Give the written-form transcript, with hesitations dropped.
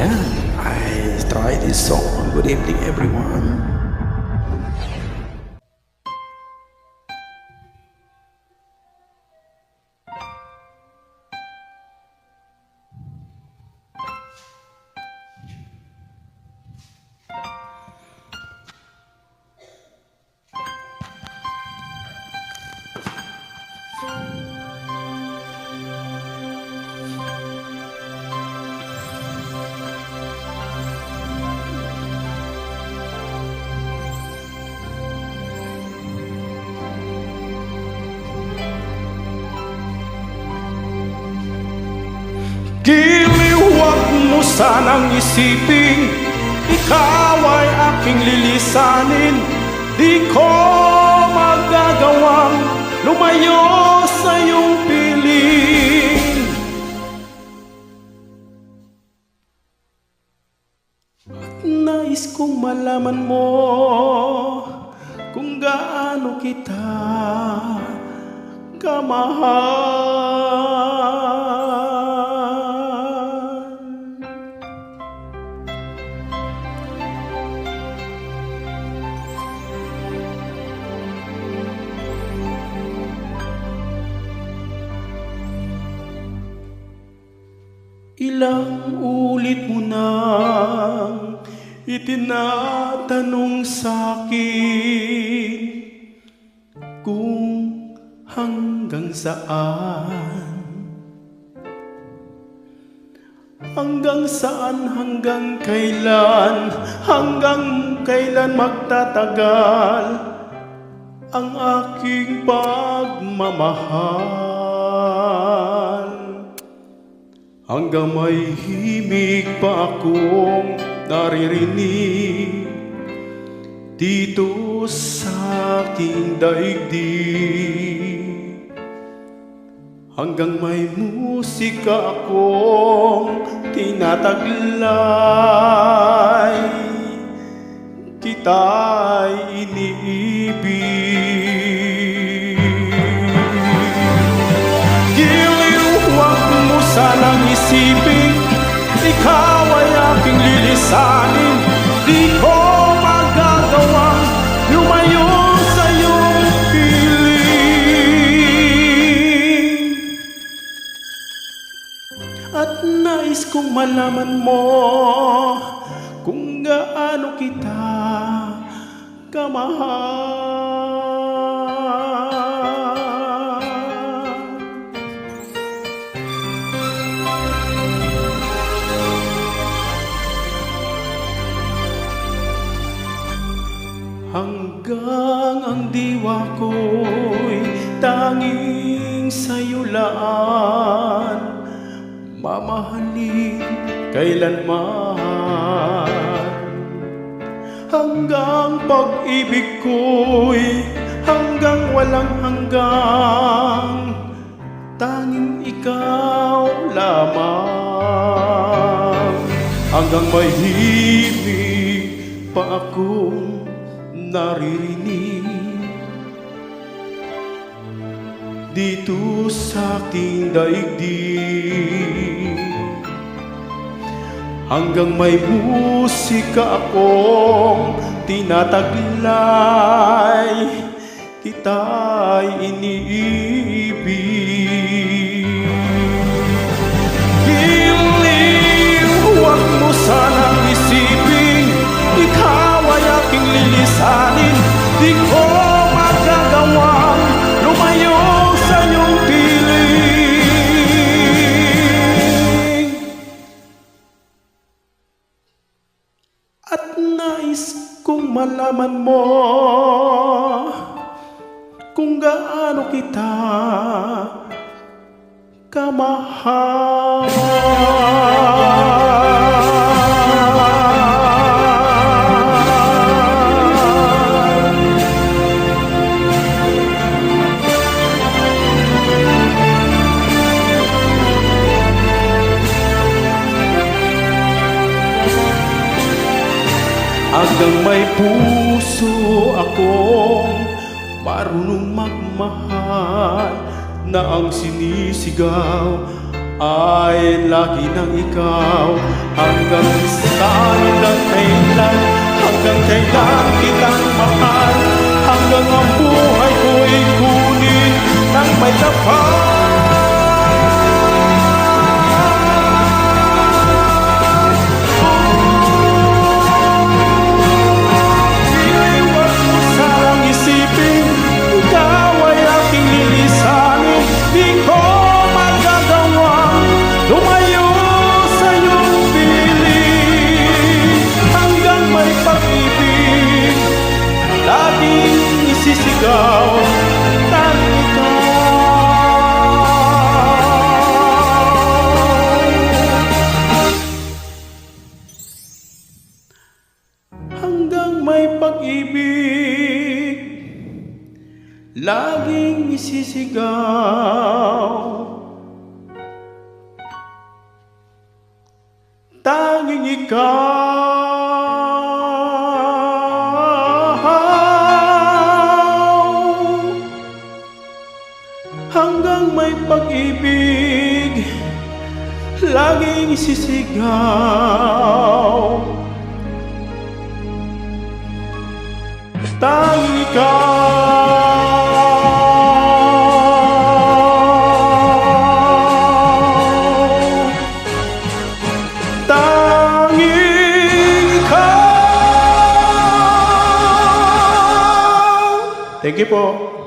Ayan, I try this song. Good evening, everyone. Giliw, huwag mo sanang isipin ikaw ay aking lilisanin. Di ko magagawang lumayo sa iyong piling. At nais kong malaman mo kung gaano kita kamahal. Ilang ulit mo nang itinatanong sa'kin kung hanggang saan, hanggang kailan magtatagal ang aking pagmamahal. Hanggang may himig pa akong naririnig dito sa aking daigdig. Hanggang may musika akong tinataglay, kita'y iniibig. Giliw, huwag mo sanang isipin ikaw ay aking lilisanin. Di ko magagawang lumayo sa iyong piling. At nais kong malaman mo kung gaano kita kamahal. Hanggang ang diwa ko'y tanging sa'yo laan, mamahalin kailanman. Hanggang pag-ibig ko'y hanggang walang hanggang, tanging ikaw lamang. Hanggang may himig pa akong naririnig dito sa aking daigdig. Hanggang may musika akong tinataglay, kita'y iniibig. Giliw, huwag mo sanang isipin ikaw ay aking lilisanin. Di ko magagawang lumayo sa iyong piling. At nais kong malaman mo kung gaano kita kamahal. Hanggang may puso akong marunong magmahal, na ang sinisigaw ay lagi ng ikaw. Hanggang saan hanggang kailan, hanggang kailan kitang mahal, hanggang ang buhay ko'y kunin ng may kapal. Iiwan mo sarang isipin, ikaw ay aking lilisanin. Di ko magagawang lumayo sa iyong piling. Hanggang may pag-ibig, laging isisigaw ng ikaw. Hanggang may pag-ibig, laging isisigaw. Tanging ikaw. Hanggang may pag-ibig, laging isisigaw. Tanging ikaw. Tanging ikaw. Thank you po.